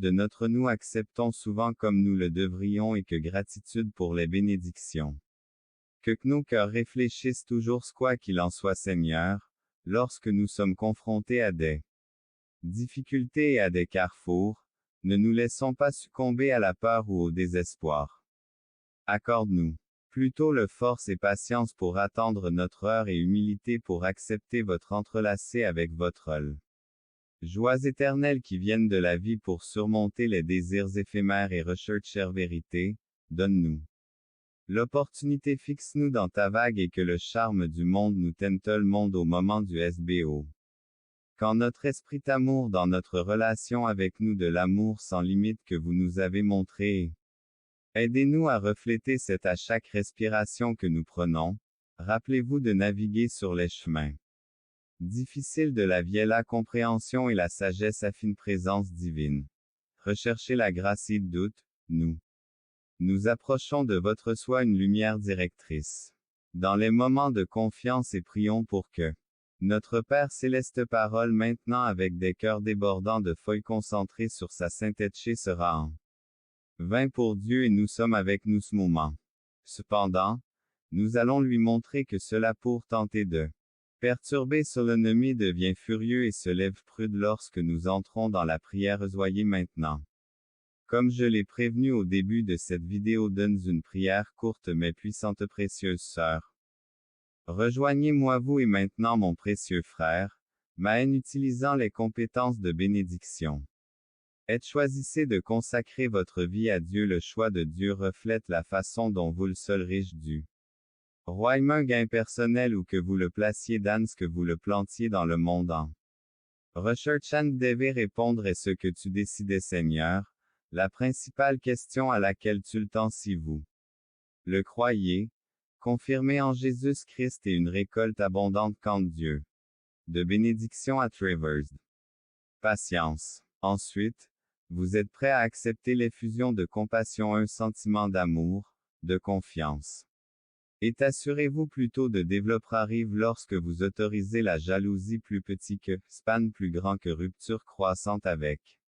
de notre nous acceptons souvent comme nous le devrions et que gratitude pour les bénédictions. Que nos cœurs réfléchissent toujours quoi qu'il en soit Seigneur, lorsque nous sommes confrontés à des difficultés et à des carrefours, ne nous laissons pas succomber à la peur ou au désespoir. Accorde-nous plutôt le force et patience pour attendre notre heure et humilité pour accepter votre entrelacé avec votre joies éternelles qui viennent de la vie pour surmonter les désirs éphémères et rechercher vérité, donne-nous l'opportunité, fixe-nous dans ta vague et que le charme du monde nous tienne le monde au moment du SBO. Quand notre esprit d'amour dans notre relation avec nous de l'amour sans limite que vous nous avez montré, aidez-nous à refléter cet à chaque respiration que nous prenons, rappelez-vous de naviguer sur les chemins difficiles de la vie, la compréhension et la sagesse affine présence divine. Recherchez la grâce et doute, nous approchons de votre soi une lumière directrice. Dans les moments de confiance et prions pour que notre Père Céleste parole maintenant avec des cœurs débordants de feuilles concentrées sur sa sainteté sera en vain pour Dieu et nous sommes avec nous ce moment. Cependant, nous allons lui montrer que cela pour tenter de perturber son ennemi devient furieux et se lève prude lorsque nous entrons dans la prière. Soyez maintenant. Comme je l'ai prévenu au début de cette vidéo, donne une prière courte mais puissante. Précieuse sœur, rejoignez-moi vous et maintenant mon précieux frère, Maën, utilisant les compétences de bénédiction. Choisissez de consacrer votre vie à Dieu. Le choix de Dieu reflète la façon dont vous le seul riche du royaume impersonnel ou que vous le placiez dans ce que vous le plantiez dans le monde en recherchant devez répondre est ce que tu décidais Seigneur, la principale question à laquelle tu le tends si vous le croyez, confirmez en Jésus-Christ et une récolte abondante quand Dieu. De bénédiction à Travers. Patience. Ensuite, vous êtes prêt à accepter l'effusion de compassion, un sentiment d'amour, de confiance. Et assurez-vous plutôt de développer arrive lorsque vous autorisez la jalousie plus petit que, span plus grand que rupture croissante avec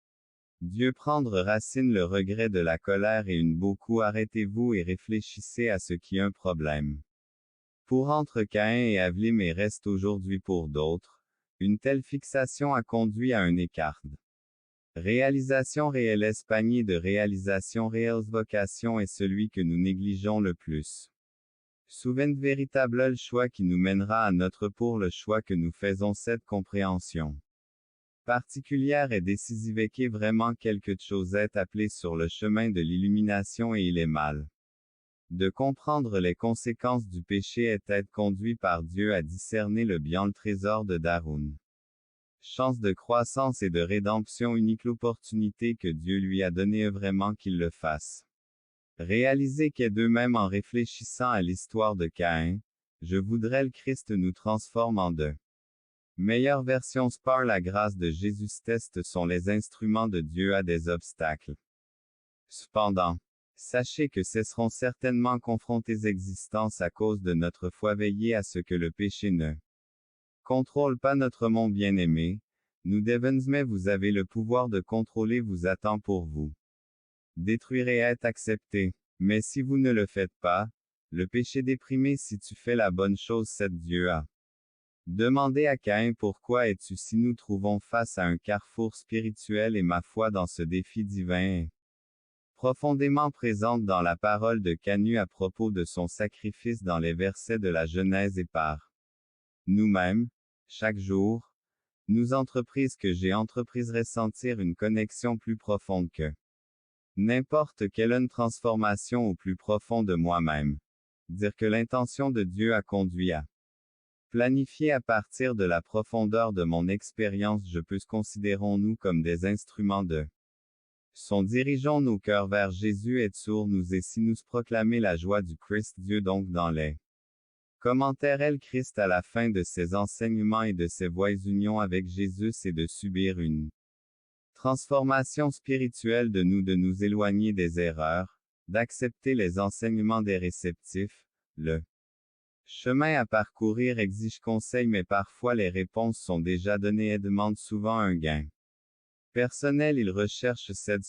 Dieu prendre racine le regret de la colère et une beaucoup arrêtez-vous et réfléchissez à ce qui est un problème. Pour entre Caïn et Avelim et reste aujourd'hui pour d'autres, une telle fixation a conduit à un écart. Réalisation réelle espagnie de réalisation réelle vocation est celui que nous négligeons le plus. Souvent véritable le choix qui nous mènera à notre pour le choix que nous faisons cette compréhension particulière et décisive qu'est vraiment quelque chose est appelé sur le chemin de l'illumination et il est mal de comprendre les conséquences du péché et être conduit par Dieu à discerner le bien le trésor de Darun. Chance de croissance et de rédemption unique l'opportunité que Dieu lui a donnée vraiment qu'il le fasse. Réalisez qu'est d'eux-mêmes en réfléchissant à l'histoire de Caïn, je voudrais le Christ nous transforme en deux. Meilleure version par la grâce de Jésus test sont les instruments de Dieu à des obstacles. Cependant, sachez que cesseront certainement confrontés existence à cause de notre foi veillez à ce que le péché ne contrôle pas notre monde bien-aimé, nous devons mais vous avez le pouvoir de contrôler vous attend pour vous. Détruire et être accepté. Mais si vous ne le faites pas, le péché déprimé si tu fais la bonne chose c'est Dieu a demandé à Caïn pourquoi es-tu si nous trouvons face à un carrefour spirituel et ma foi dans ce défi divin est profondément présente dans la parole de Canu à propos de son sacrifice dans les versets de la Genèse et par nous-mêmes, chaque jour, nous entreprises que j'ai entreprises ressentir une connexion plus profonde que n'importe quelle transformation au plus profond de moi-même. Dire que l'intention de Dieu a conduit à planifier à partir de la profondeur de mon expérience je peux considérons-nous comme des instruments de son dirigeons nos cœurs vers Jésus et sourd nous et si nous proclamer la joie du Christ Dieu donc dans les commentaires elle Christ à la fin de ses enseignements et de ses voies union avec Jésus c'est de subir une transformation spirituelle de nous éloigner des erreurs, d'accepter les enseignements des réceptifs, le chemin à parcourir exige conseil mais parfois les réponses sont déjà données et demandent souvent un gain. Personnel, il recherche cette